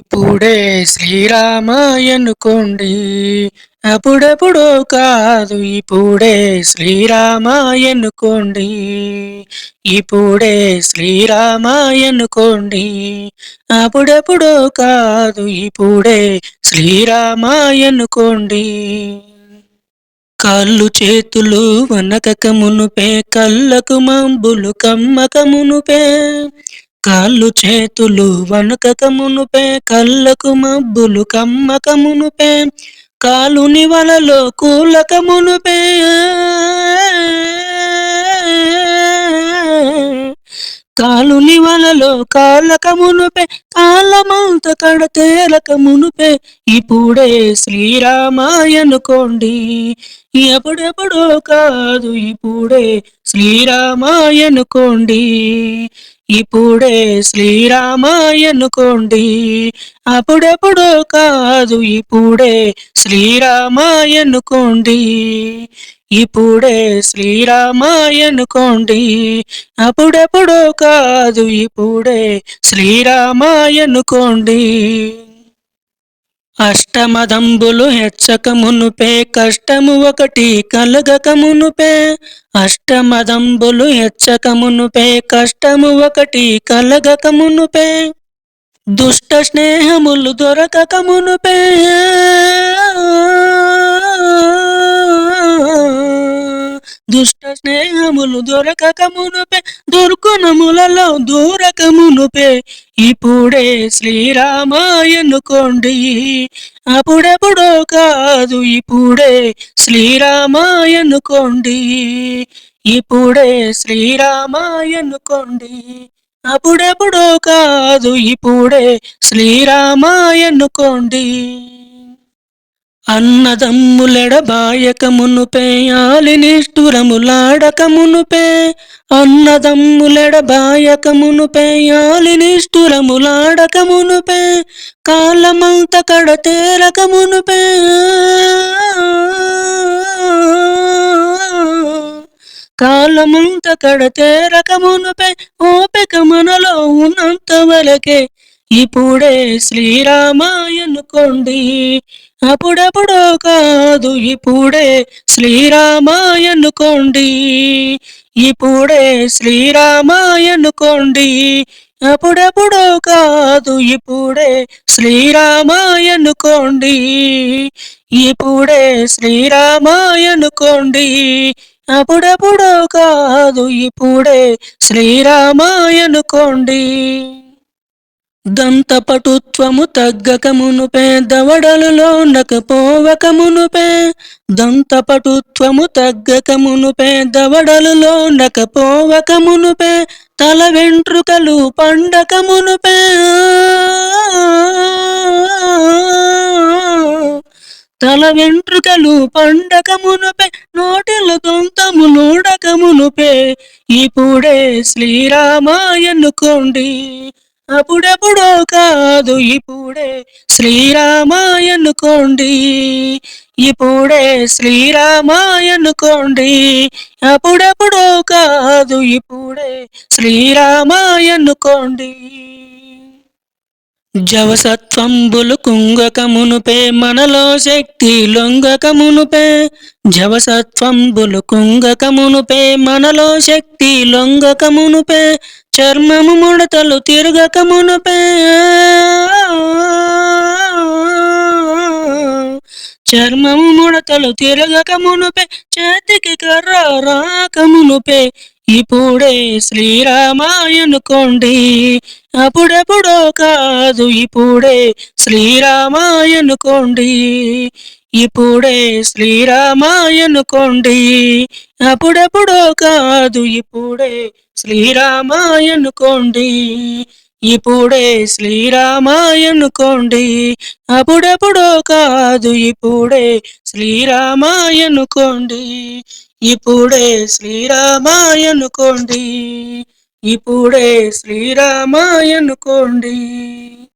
ఇప్పుడే శ్రీరామాయనుకోండి అప్పుడెప్పుడో కాదు ఇప్పుడే శ్రీరామాయనుకోండి ఇప్పుడే శ్రీరామాయనుకోండి అప్పుడెప్పుడో కాదు ఇప్పుడే శ్రీరామాయనుకోండి కాళ్ళు చేతులు వనకక మునుపే కళ్ళకు మంబులు కమ్మక మునుపే కాళ్ళు చేతులు వణకక మునుపే కళ్ళకు మబ్బులు కమ్మక మునుపే కాలుని వలలో కూలక మునుపే కాలుని వలలో కాలక మునుపే కాలమంత కడతేలక మునుపే ఇప్పుడే శ్రీరామాయనుకోండి ఎప్పుడెప్పుడో కాదు ఇప్పుడే శ్రీరామాయనుకోండి ఇప్పుడే శ్రీరామాయనుకోండి అప్పుడెప్పుడో కాదు ఇప్పుడే శ్రీరామాయనుకోండి ఇప్పుడే శ్రీరామాయనుకోండి అప్పుడెప్పుడో కాదు ఇప్పుడే శ్రీరామాయనుకోండి అష్టమదంబులు హెచ్చక మునుపే కష్టము ఒకటి కలగక మునుపే అష్టమదంబులు హెచ్చక మునుపే కష్టము ఒకటి కలగక మునుపే దుష్ట స్నేహములు దొరకక మునుపే దుష్ట స్నేహములు దొరకక మునుపే దుర్గుణములలో దూరక మునుపే ఇప్పుడే శ్రీరామాయనుకోండి అప్పుడెప్పుడో కాదు ఇప్పుడే శ్రీరామాయనుకోండి ఇప్పుడే శ్రీరామాయనుకోండి అప్పుడెప్పుడో కాదు ఇప్పుడే శ్రీరామాయనుకోండి అన్నదమ్ములెడబాయక మునుపే ఆలినిష్ఠురములాడక మునుపే అన్నదమ్ములెడబాయక మునుపే ఆలినిష్ఠురములాడక మునుపే కాలమంత కడతేరక మునుపే కాలమంత కడతేరక మునుపే ఓపిక మనలో ఉన్నంత వరకే ఇప్పుడే శ్రీరామాయనుకోండి అప్పుడెప్పుడో కాదు ఇప్పుడే శ్రీరామాయనుకోండి ఇప్పుడే శ్రీరామాయనుకోండి అప్పుడెప్పుడో కాదు ఇప్పుడే శ్రీరామాయనుకోండి ఇప్పుడే శ్రీరామాయనుకోండి అప్పుడెప్పుడో కాదు ఇప్పుడే శ్రీరామాయనుకోండి దంతపటుత్వము తగ్గక మునుపే దవడలలో నకపోవక మునుపే దంతపటుత్వము తగ్గక మునుపే దవడలలో నకపోవక మునుపే తల వెంట్రుకలు పండక మునుపే తల వెంట్రుకలు పండక మునుపే నోటిలో దొంతములుడక మునుపే ఇప్పుడే శ్రీరామాయనుకోండి అప్పుడెప్పుడో కాదు ఇప్పుడే శ్రీరామాయనుకోండి ఇప్పుడే శ్రీరామాయనుకోండి అప్పుడెప్పుడో కాదు ఇప్పుడే శ్రీరామాయనుకోండి జవసత్వంబులు కుంగక మునుపే మనలో శక్తి లొంగక మునుపే జవసత్వంబులు కుంగక మునుపే మనలో శక్తి లొంగక మునుపే చర్మము ముడతలు తిరగక మునుపే చర్మము ముడతలు తిరగక మునుపే చేతికి కర్ర రాక మునుపే ఇప్పుడే శ్రీరామాయనుకోండి అప్పుడెప్పుడో కాదు ఇప్పుడే శ్రీరామాయనుకోండి ఇప్పుడే శ్రీరామాయనుకోండి అప్పుడెప్పుడో కాదు ఇప్పుడే శ్రీరామాయనుకోండి ఇప్పుడే శ్రీరామాయనుకోండి అప్పుడెప్పుడో కాదు ఇప్పుడే శ్రీరామాయనుకోండి ఇప్పుడే శ్రీరామాయనుకోండి ఇప్పుడే శ్రీరామాయనుకోండి